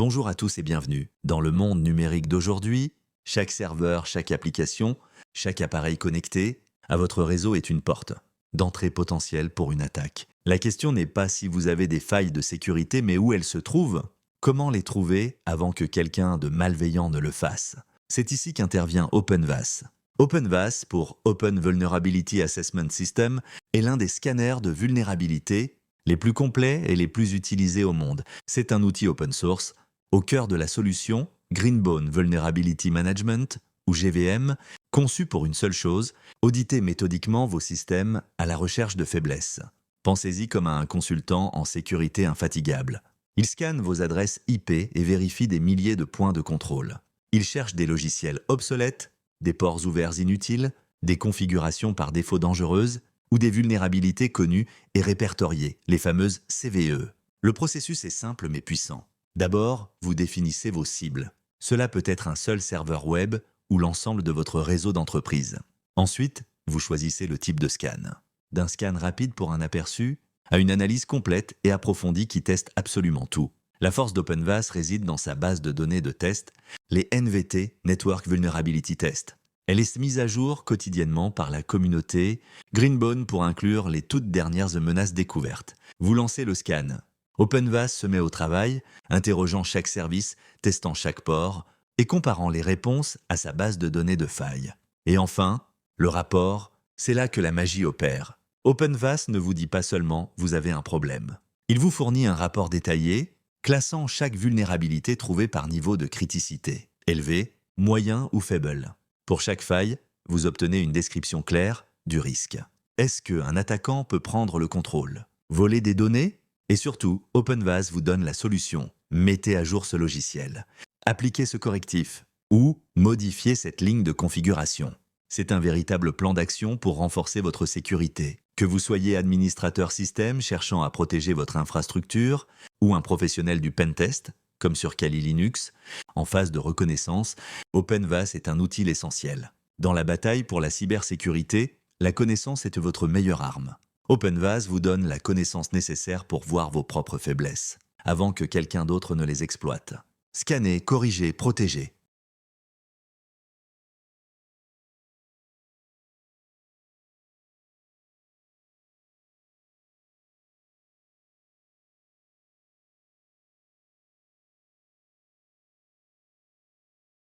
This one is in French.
Bonjour à tous et bienvenue. Dans le monde numérique d'aujourd'hui, chaque serveur, chaque application, chaque appareil connecté à votre réseau est une porte d'entrée potentielle pour une attaque. La question n'est pas si vous avez des failles de sécurité, mais où elles se trouvent. Comment les trouver avant que quelqu'un de malveillant ne le fasse? C'est ici qu'intervient OpenVAS. OpenVAS, pour Open Vulnerability Assessment System, est l'un des scanners de vulnérabilité les plus complets et les plus utilisés au monde. C'est un outil open source. Au cœur de la solution, Greenbone Vulnerability Management, ou GVM, conçu pour une seule chose, auditer méthodiquement vos systèmes à la recherche de faiblesses. Pensez-y comme à un consultant en sécurité infatigable. Il scanne vos adresses IP et vérifie des milliers de points de contrôle. Il cherche des logiciels obsolètes, des ports ouverts inutiles, des configurations par défaut dangereuses ou des vulnérabilités connues et répertoriées, les fameuses CVE. Le processus est simple mais puissant. D'abord, vous définissez vos cibles. Cela peut être un seul serveur web ou l'ensemble de votre réseau d'entreprise. Ensuite, vous choisissez le type de scan. D'un scan rapide pour un aperçu à une analyse complète et approfondie qui teste absolument tout. La force d'OpenVAS réside dans sa base de données de test, les NVT, Network Vulnerability Test. Elle est mise à jour quotidiennement par la communauté Greenbone pour inclure les toutes dernières menaces découvertes. Vous lancez le scan. OpenVAS se met au travail, interrogeant chaque service, testant chaque port et comparant les réponses à sa base de données de failles. Et enfin, le rapport, c'est là que la magie opère. OpenVAS ne vous dit pas seulement « vous avez un problème ». Il vous fournit un rapport détaillé, classant chaque vulnérabilité trouvée par niveau de criticité, élevé, moyen ou faible. Pour chaque faille, vous obtenez une description claire du risque. Est-ce qu'un attaquant peut prendre le contrôle? Voler des données? Et surtout, OpenVAS vous donne la solution. Mettez à jour ce logiciel. Appliquez ce correctif ou modifiez cette ligne de configuration. C'est un véritable plan d'action pour renforcer votre sécurité. Que vous soyez administrateur système cherchant à protéger votre infrastructure ou un professionnel du pentest, comme sur Kali Linux, en phase de reconnaissance, OpenVAS est un outil essentiel. Dans la bataille pour la cybersécurité, la connaissance est votre meilleure arme. OpenVAS vous donne la connaissance nécessaire pour voir vos propres faiblesses, avant que quelqu'un d'autre ne les exploite. Scannez, corrigez, protégez.